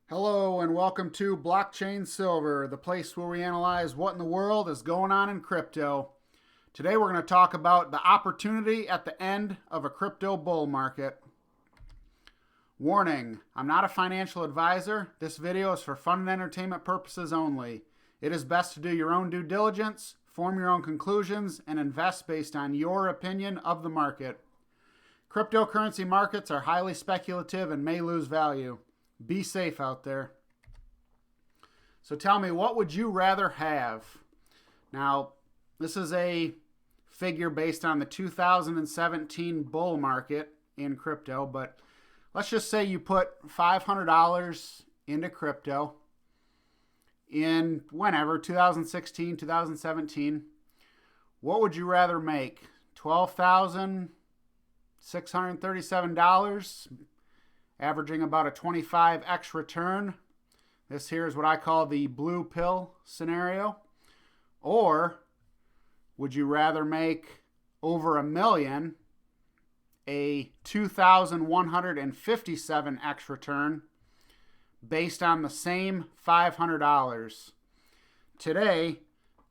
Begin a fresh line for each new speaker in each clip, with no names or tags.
Hello and welcome to Blockchain Silver, the place where we analyze what in the world is going on in crypto. Today we're going to talk about the opportunity at the end of a crypto bull market. Warning, I'm not a financial advisor. This video is for fun and entertainment purposes only. It is best to do your own due diligence, form your own conclusions, and invest based on your opinion of the market. Cryptocurrency markets are highly speculative and may lose value. Be safe out there. So tell me, what would you rather have? Now, this is a figure based on the 2017 bull market in crypto, but let's just say you put $500 into crypto in whenever, 2016, 2017. What would you rather make? $12,637, averaging about a 25x return. This here is what I call the blue pill scenario. Or would you rather make over $1 million, a 2,157x return based on the same $500? Today,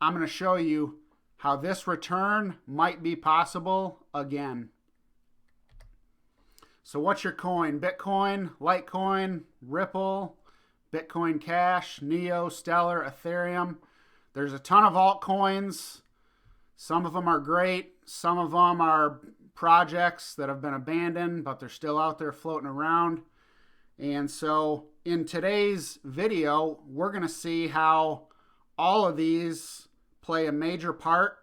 I'm going to show you how this return might be possible again. So what's your coin? Bitcoin, Litecoin, Ripple, Bitcoin Cash, Neo, Stellar, Ethereum. There's a ton of altcoins. Some of them are great. Some of them are projects that have been abandoned, but they're still out there floating around. And so in today's video, we're going to see how all of these play a major part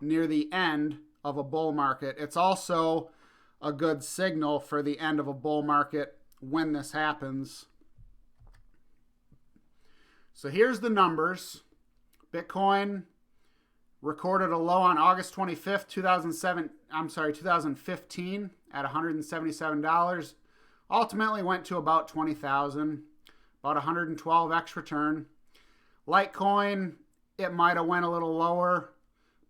near the end of a bull market. It's also a good signal for the end of a bull market when this happens. So here's the numbers. Bitcoin recorded a low on August 25th, 2015 at $177. Ultimately went to about 20,000, about 112x return. Litecoin, it might have went a little lower,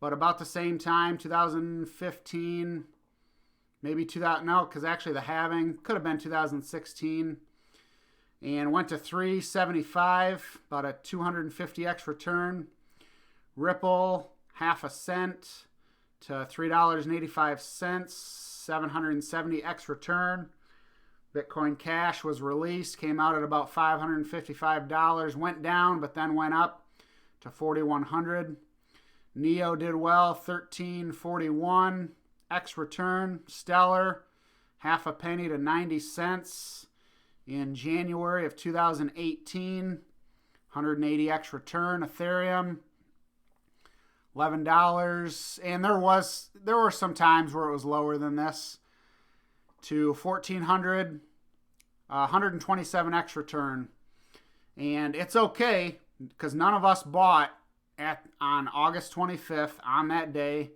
but about the same time, 2015, maybe 2000, no, because actually the halving could have been 2016, and went to 375, about a 250x return. Ripple, half a cent to $3.85, 770x return. Bitcoin Cash was released, came out at about $555, went down, but then went up to 4,100. Neo did well, 1341. X return. Stellar, half a penny to 90 cents in January of 2018, 180x return. Ethereum, $11, and there were some times where it was lower than this, to 1,400, 127x return. And it's okay because none of us bought on August 25th on that day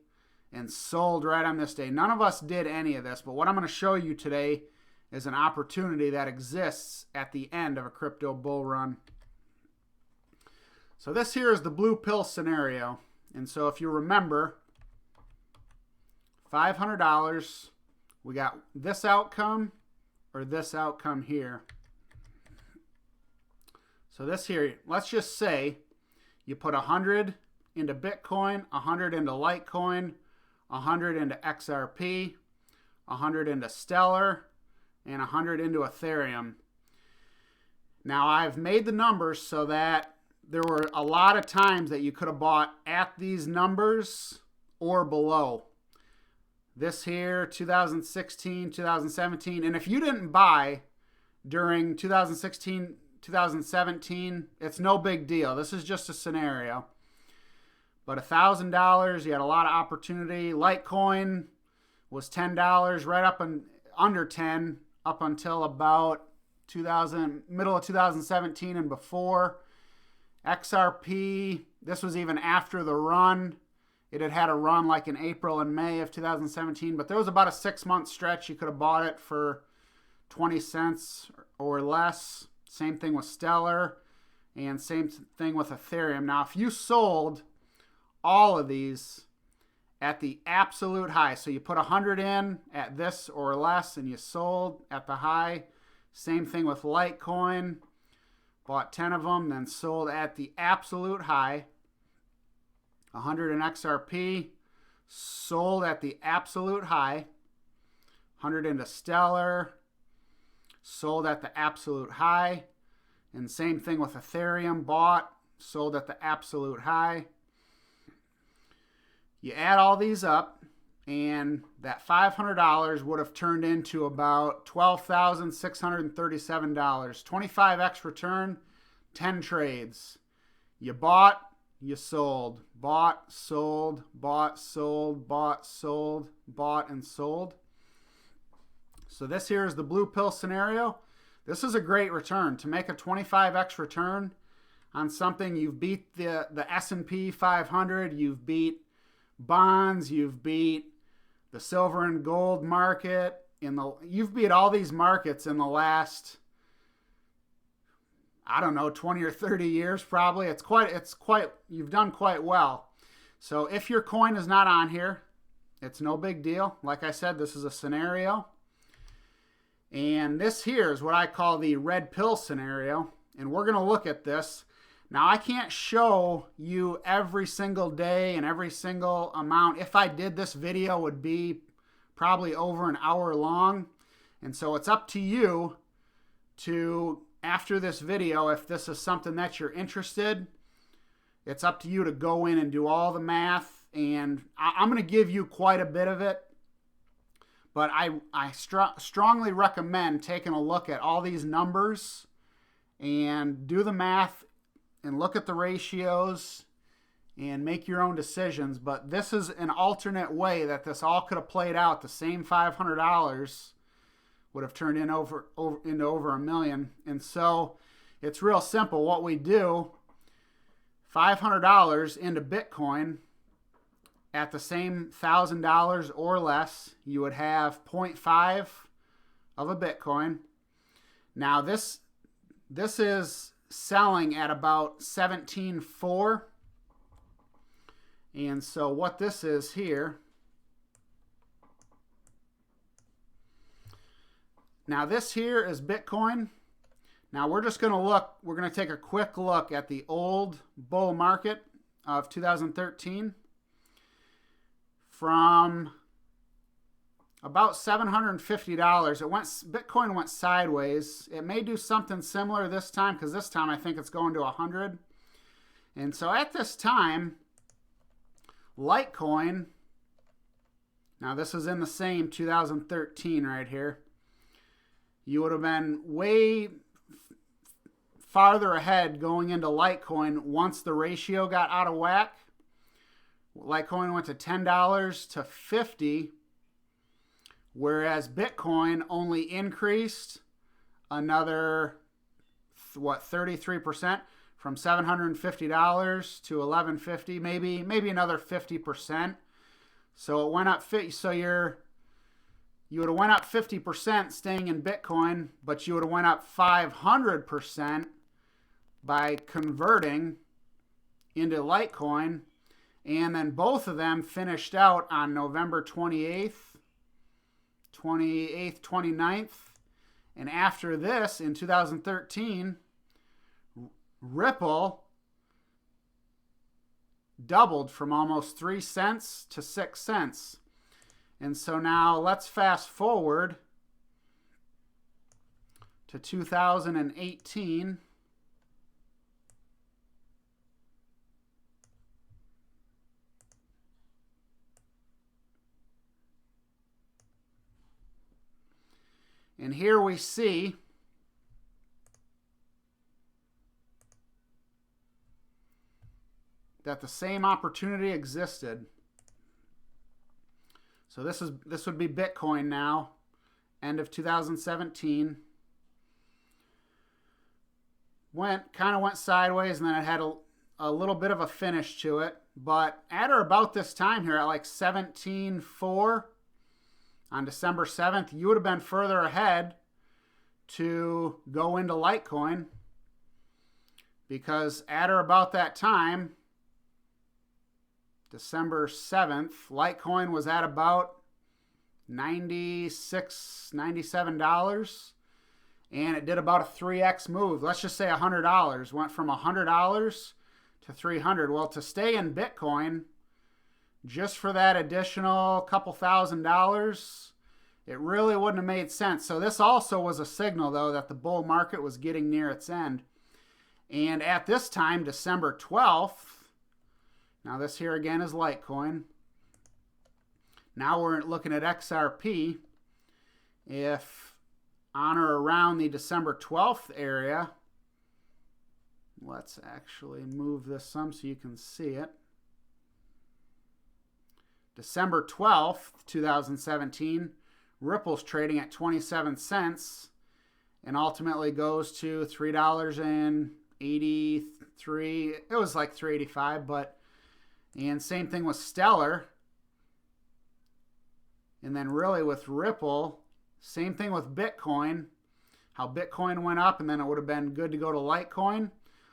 and sold right on this day. None of us did any of this, but what I'm going to show you today is an opportunity that exists at the end of a crypto bull run. So this here is the blue pill scenario. And so if you remember, $500, we got this outcome or this outcome here. So this here, let's just say you put 100 into Bitcoin, 100 into Litecoin, 100 into XRP, 100 into Stellar, and 100 into Ethereum. Now I've made the numbers so that there were a lot of times that you could have bought at these numbers or below. This here, 2016, 2017, and if you didn't buy during 2016, 2017, it's no big deal. This is just a scenario. But $1,000, you had a lot of opportunity. Litecoin was $10, right up and under 10, up until about middle of 2017 and before. XRP, this was even after the run. It had a run like in April and May of 2017, but there was about a 6-month stretch you could have bought it for 20 cents or less. Same thing with Stellar, and same thing with Ethereum. Now, if you sold all of these at the absolute high, so you put 100 in at this or less and you sold at the high, same thing with Litecoin, bought 10 of them, then sold at the absolute high. 100 in XRP, sold at the absolute high. 100 into Stellar, sold at the absolute high. And same thing with Ethereum, bought, sold at the absolute high. You add all these up, and that $500 would have turned into about $12,637. 25x return, 10 trades. You bought, you sold. Bought, sold, bought, sold, bought, sold, bought, and sold. So this here is the blue pill scenario. This is a great return. To make a 25x return on something, you've beat the S&P 500, you've beat bonds, you've beat the silver and gold market, you've beat all these markets in the last, I don't know, 20 or 30 years probably. You've done quite well. So if your coin is not on here, it's no big deal. Like I said, this is a scenario. And this here is what I call the red pill scenario. And we're going to look at this. Now, I can't show you every single day and every single amount. If I did, this video would be probably over an hour long. And so it's up to you to, after this video, if this is something that you're interested, it's up to you to go in and do all the math. And I'm going to give you quite a bit of it. But I strongly recommend taking a look at all these numbers and do the math and look at the ratios and make your own decisions. But this is an alternate way that this all could have played out. The same $500 would have turned into over $1 million. And so it's real simple. What we do, $500 into Bitcoin at the same $1,000 or less, you would have 0.5 of a Bitcoin. Now this is selling at about 17.4. And so what this is here, now this here is Bitcoin. Now we're just going to take a quick look at the old bull market of 2013. From about $750, Bitcoin went sideways. It may do something similar this time, because this time I think it's going to 100. And so at this time, Litecoin, now this is in the same 2013 right here, you would have been way farther ahead going into Litecoin once the ratio got out of whack. Litecoin went to $10 to $50, whereas Bitcoin only increased another, 33%, from $750 to $1150, maybe another 50%. So it went up. So you would have went up 50% staying in Bitcoin, but you would have went up 500% by converting into Litecoin. And then both of them finished out on November 28th, 29th. And after this, in 2013, Ripple doubled from almost 3 cents to 6 cents. And so now let's fast forward to 2018. And here we see that the same opportunity existed. So this would be Bitcoin now, end of 2017. Went sideways, and then it had a little bit of a finish to it. But at or about this time here, at like 17.4 on December 7th, you would have been further ahead to go into Litecoin, because at or about that time, December 7th, Litecoin was at about $96, $97. and it did about a 3x move. Let's just say $100 went from $100 to $300. Well, to stay in Bitcoin, just for that additional couple $1,000, it really wouldn't have made sense. So this also was a signal, though, that the bull market was getting near its end. And at this time, December 12th, now this here again is Litecoin. Now we're looking at XRP. If on or around the December 12th area, let's actually move this some so you can see it. December 12th, 2017, Ripple's trading at 27 cents and ultimately goes to $3.83. It was like $3.85, and same thing with Stellar. And then really with Ripple, same thing with Bitcoin, how Bitcoin went up and then it would have been good to go to Litecoin.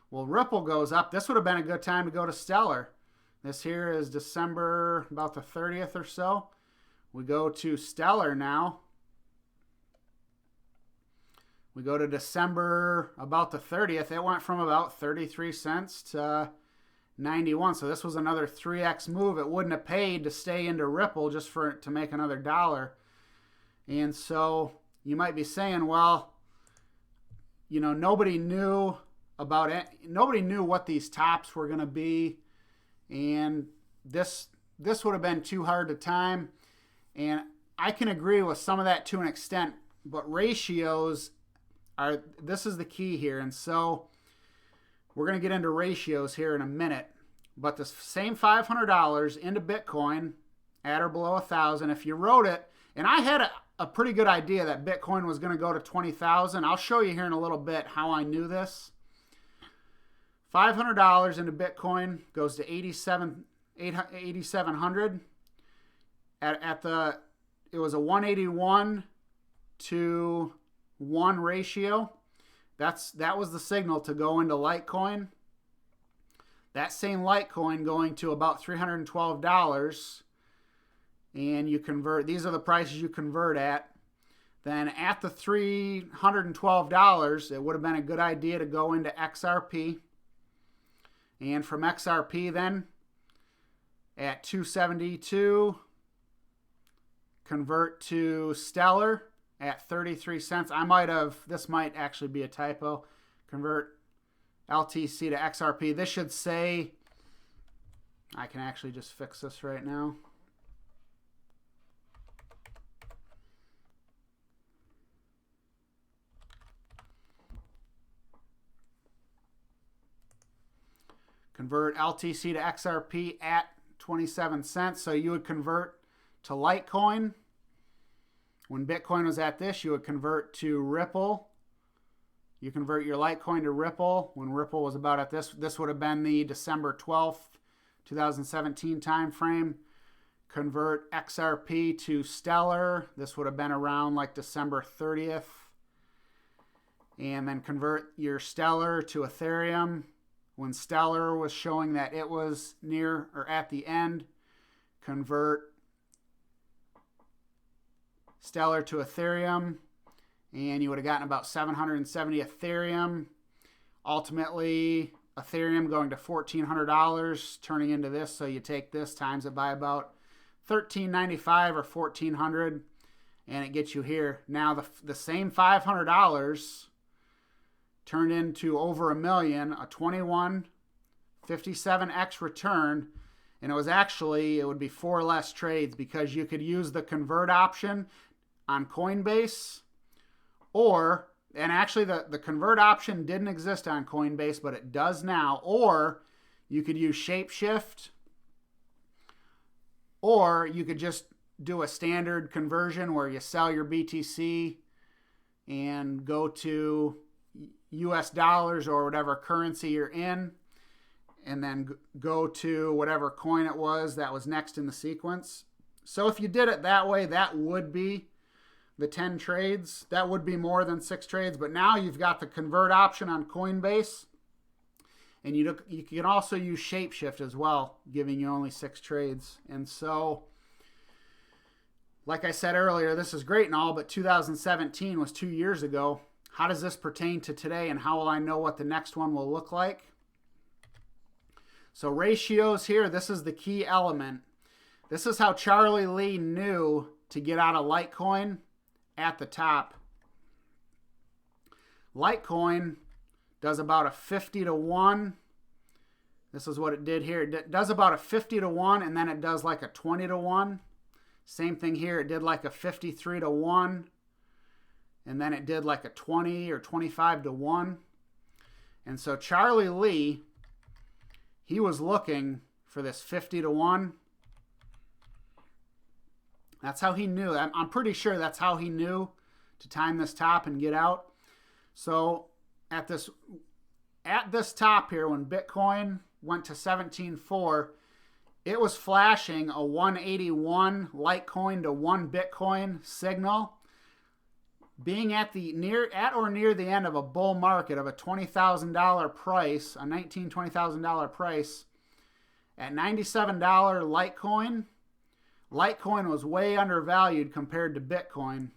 Well, Ripple goes up. This would have been a good time to go to Stellar. This here is December about the 30th or so. We go to Stellar now. We go to December about the 30th. It went from about 33 cents to 91. So this was another 3x move. It wouldn't have paid to stay into Ripple just for it to make another dollar. And so you might be saying, well, you know, nobody knew about it. Nobody knew what these tops were going to be. And this would have been too hard to time. And I can agree with some of that to an extent, but ratios are, this is the key here. And so we're going to get into ratios here in a minute, but the same $500 into Bitcoin at or below 1,000, if you wrote it, and I had a pretty good idea that Bitcoin was going to go to 20,000. I'll show you here in a little bit how I knew this. $500 into Bitcoin goes to 8,700. It was a 181 to 1 ratio. That was the signal to go into Litecoin. That same Litecoin going to about $312, and you convert. These are the prices you convert at. Then at the $312, it would have been a good idea to go into XRP. And from XRP then, at 272, convert to Stellar at 33 cents. This might actually be a typo. Convert LTC to XRP. This should say, I can actually just fix this right now. Convert LTC to XRP at 27 cents. So you would convert to Litecoin. When Bitcoin was at this, you would convert to Ripple. You convert your Litecoin to Ripple. When Ripple was about at this would have been the December 12th, 2017 time frame. Convert XRP to Stellar. This would have been around like December 30th. And then convert your Stellar to Ethereum. When Stellar was showing that it was near or at the end, convert Stellar to Ethereum, and you would have gotten about 770 Ethereum. Ultimately, Ethereum going to $1,400, turning into this. So you take this, times it by about $1,395 or $1,400, and it gets you here. Now the same $500 turned into over $1 million, a 21.57x return. And it would be 4 less trades because you could use the convert option on Coinbase, and actually the convert option didn't exist on Coinbase, but it does now. Or you could use Shapeshift, or you could just do a standard conversion where you sell your BTC and go to US dollars or whatever currency you're in, and then go to whatever coin it was that was next in the sequence. So if you did it that way, that would be the 10 trades. That would be more than 6 trades. But now you've got the convert option on Coinbase, and you can also use Shapeshift as well, giving you only 6 trades. And so, like I said earlier, this is great and all, but 2017 was 2 years ago. how does this pertain to today, and how will I know what the next one will look like? So ratios here, this is the key element. This is how Charlie Lee knew to get out of Litecoin at the top. Litecoin does about a 50 to 1. This is what it did here. It does about a 50 to 1, and then it does like a 20 to 1. Same thing here. It did like a 53 to 1, and then it did like a 20 or 25 to 1. And so Charlie Lee, he was looking for this 50 to 1. That's how he knew. I'm pretty sure that's how he knew to time this top and get out. So at this top here, when Bitcoin went to 17.4, it was flashing a 181 Litecoin to 1 Bitcoin signal, being at or near the end of a bull market of a $20,000 price, a $20,000 price. At $97 Litecoin, Litecoin was way undervalued compared to Bitcoin.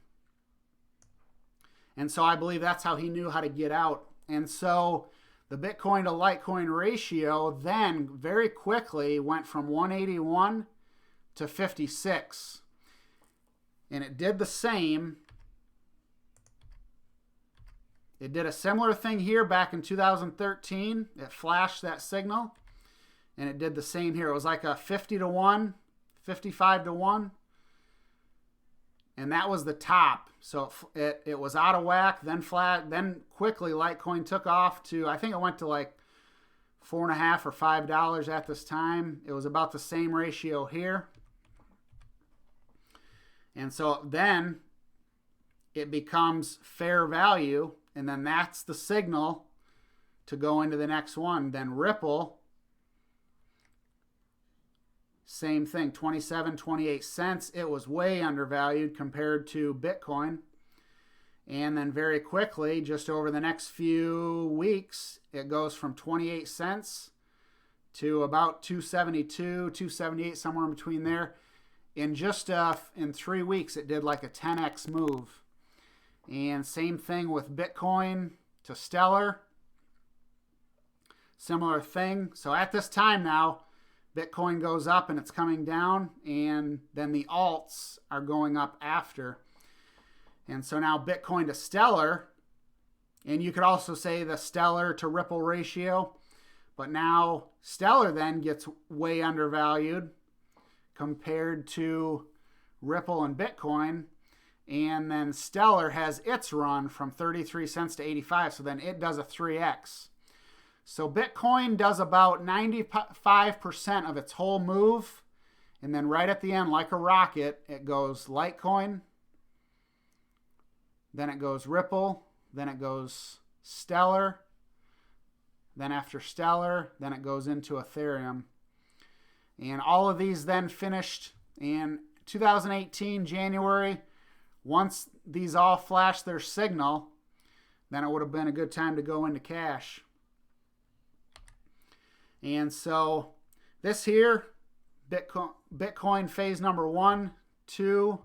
And so I believe that's how he knew how to get out. And so the Bitcoin to Litecoin ratio then very quickly went from 181 to 56. And it did the same. It did a similar thing here back in 2013. It flashed that signal. And it did the same here. It was like a 50 to 1, 55 to 1. And that was the top. So it was out of whack, then flat, then quickly Litecoin took off to, I think it went to like $4.50 or $5 at this time. It was about the same ratio here. And so then it becomes fair value, and then that's the signal to go into the next one. Then Ripple, same thing, 27, 28 cents. It was way undervalued compared to Bitcoin. And then very quickly, just over the next few weeks, it goes from 28 cents to about 272, 278, somewhere in between there. In just in 3 weeks, it did like a 10x move. And same thing with Bitcoin to Stellar. Similar thing. So at this time now, Bitcoin goes up and it's coming down, and then the alts are going up after. And so now Bitcoin to Stellar, and you could also say the Stellar to Ripple ratio, but now Stellar then gets way undervalued compared to Ripple and Bitcoin, and then Stellar has its run from 33 cents to 85, so then it does a 3x. So Bitcoin does about 95% of its whole move. And then right at the end, like a rocket, it goes Litecoin. Then it goes Ripple. Then it goes Stellar. Then after Stellar, then it goes into Ethereum. And all of these then finished in 2018, January. Once these all flashed their signal, then it would have been a good time to go into cash. And so this here, Bitcoin phase number 1, 2,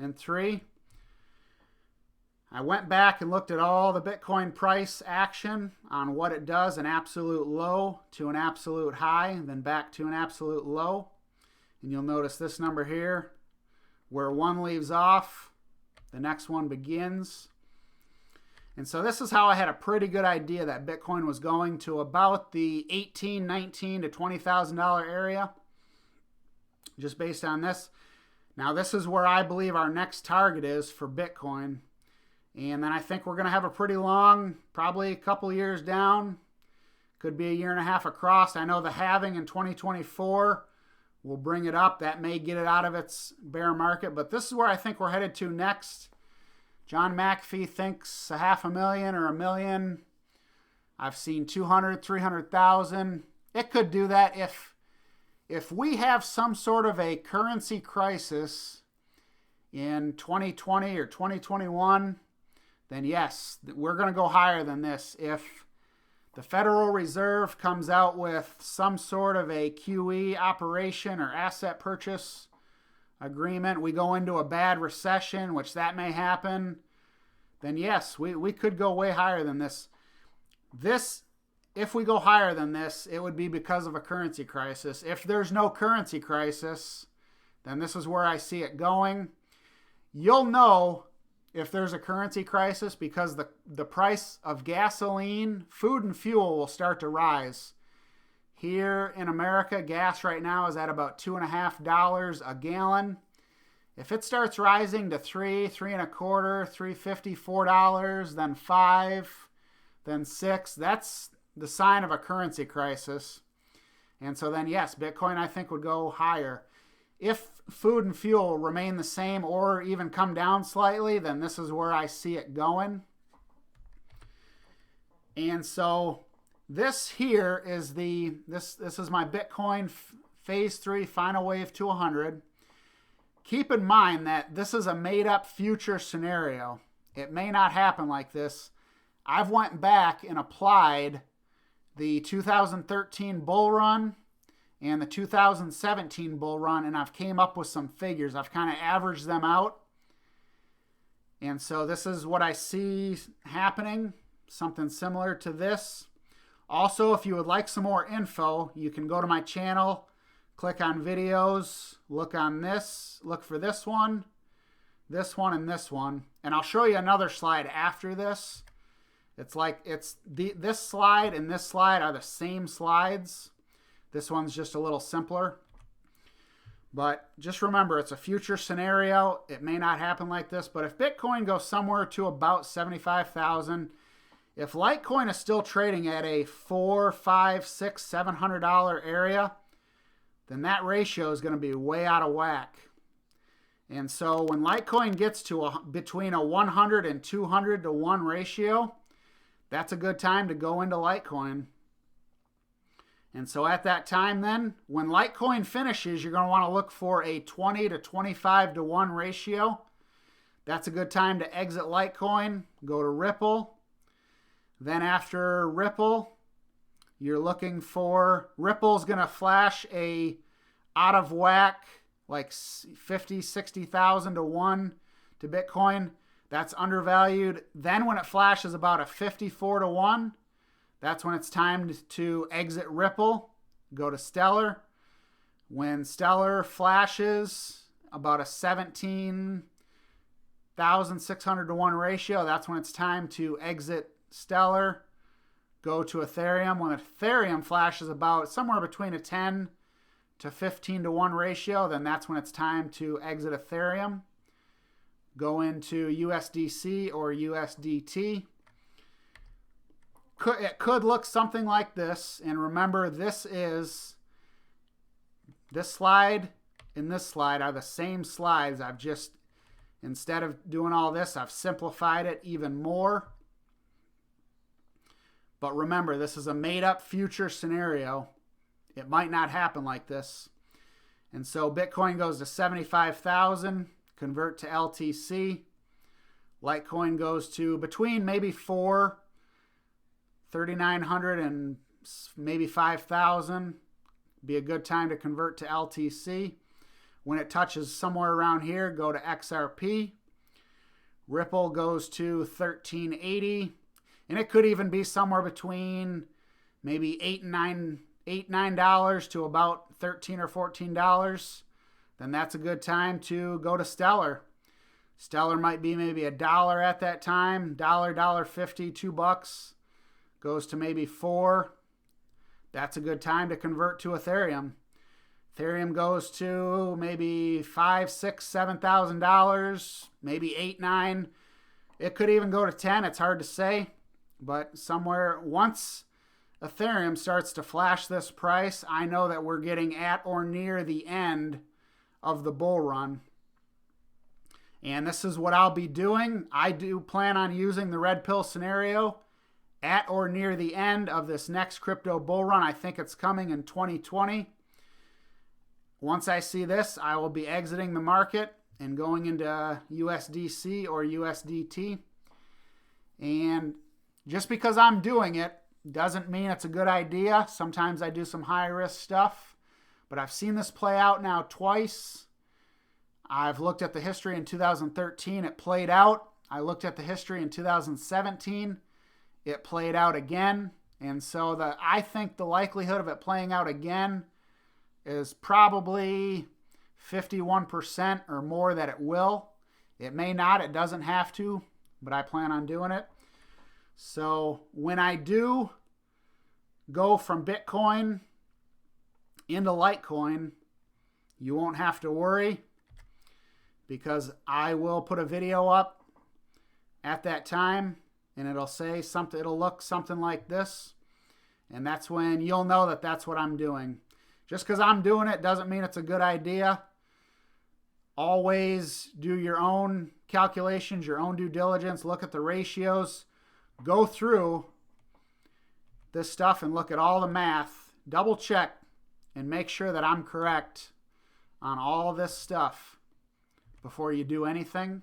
and 3. I went back and looked at all the Bitcoin price action on what it does, an absolute low to an absolute high, and then back to an absolute low. And you'll notice this number here, where one leaves off, the next one begins. And so this is how I had a pretty good idea that Bitcoin was going to about the $18,000, $19,000 to $20,000 area, just based on this. Now this is where I believe our next target is for Bitcoin. And then I think we're going to have a pretty long, probably a couple years down, could be a year and a half across. I know the halving in 2024 will bring it up. That may get it out of its bear market, but this is where I think we're headed to next. John McAfee thinks 500,000 or 1 million. I've seen 200, 300,000. It could do that if we have some sort of a currency crisis in 2020 or 2021, then yes, we're going to go higher than this. If the Federal Reserve comes out with some sort of a QE operation or asset purchase agreement, we go into a bad recession, which that may happen. then yes, we could go way higher than this. If we go higher than this, it would be because of a currency crisis. If there's no currency crisis, then this is where I see it going. You'll know if there's a currency crisis because the price of gasoline, food, and fuel will start to rise. Here in America, gas right now is at about $2.50 a gallon. If it starts rising to $3, $3.25, $3.50, $4, then $5, then $6, that's the sign of a currency crisis. And so then, yes, Bitcoin, I think, would go higher. If food and fuel remain the same or even come down slightly, then this is where I see it going. And so this here is this is my Bitcoin phase 3 final wave to 100. Keep in mind that this is a made up future scenario. It may not happen like this. I've went back and applied the 2013 bull run and the 2017 bull run, and I've came up with some figures. I've kind of averaged them out. And so this is what I see happening, something similar to this. Also, if you would like some more info, you can go to my channel, click on videos, look on this, look for this one, and this one. And I'll show you another slide after this. It's like this slide and this slide are the same slides. This one's just a little simpler. But just remember, it's a future scenario. It may not happen like this, but if Bitcoin goes somewhere to about 75,000, if Litecoin is still trading at a $400, $500, $600, $700 area, then that ratio is going to be way out of whack. And so when Litecoin gets to between a 100 and 200 to 1 ratio, that's a good time to go into Litecoin. And so at that time then, when Litecoin finishes, you're going to want to look for a 20 to 25 to 1 ratio. That's a good time to exit Litecoin, go to Ripple. Then after Ripple, you're looking for, Ripple's going to flash a out of whack, like 50, 60,000 to 1 to Bitcoin. That's undervalued. Then when it flashes about a 54 to 1, that's when it's time to exit Ripple, go to Stellar. When Stellar flashes about a 17,600 to 1 ratio, that's when it's time to exit Stellar, go to Ethereum. When Ethereum flashes about somewhere between a 10 to 15 to 1 ratio, then that's when it's time to exit Ethereum, go into USDC or USDT. It could look something like this. And remember, this slide and this slide are the same slides. I've just, instead of doing all this, I've simplified it even more. But remember, this is a made-up future scenario. It might not happen like this. And so Bitcoin goes to 75,000, convert to LTC. Litecoin goes to between maybe 3,900 and maybe 5,000. Be a good time to convert to LTC. When it touches somewhere around here, go to XRP. Ripple goes to 1,380. And it could even be somewhere between maybe $8 to about $13 or $14. Then that's a good time to go to Stellar. Stellar might be maybe $1 at that time, $1.50, $2. Goes to maybe $4. That's a good time to convert to Ethereum. Ethereum goes to maybe $5,000, $6,000, $7,000, maybe $8, $9. It could even go to 10. It's hard to say. But somewhere, once Ethereum starts to flash this price, I know that we're getting at or near the end of the bull run. And this is what I'll be doing. I do plan on using the red pill scenario at or near the end of this next crypto bull run. I think it's coming in 2020. Once I see this, I will be exiting the market and going into USDC or USDT. And just because I'm doing it doesn't mean it's a good idea. Sometimes I do some high risk stuff, but I've seen this play out now twice. I've looked at the history in 2013. It played out. I looked at the history in 2017. It played out again. And so I think the likelihood of it playing out again is probably 51% or more that it will. It may not. It doesn't have to, but I plan on doing it. So when I do go from Bitcoin into Litecoin, you won't have to worry, because I will put a video up at that time, and it'll say something, it'll look something like this. And that's when you'll know that that's what I'm doing. Just because I'm doing it doesn't mean it's a good idea. Always do your own calculations, your own due diligence, look at the ratios, go through this stuff and look at all the math, double check and make sure that I'm correct on all this stuff before you do anything.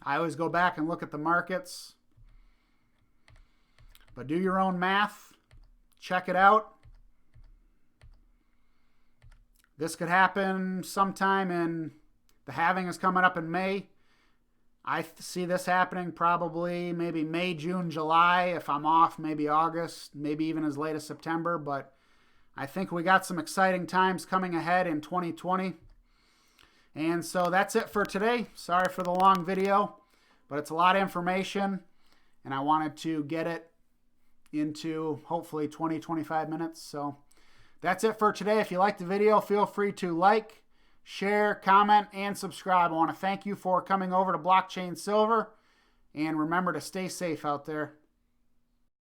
I always go back and look at the markets, but do your own math, check it out. This could happen sometime in, the halving is coming up in May. I see this happening probably maybe May, June, July. If I'm off, maybe August, maybe even as late as September. But I think we got some exciting times coming ahead in 2020. And so that's it for today. Sorry for the long video, but it's a lot of information, and I wanted to get it into hopefully 20-25 minutes. So that's it for today. If you liked the video, feel free to like, share, comment, and subscribe. I want to thank you for coming over to Blockchain Silver, and remember to stay safe out there.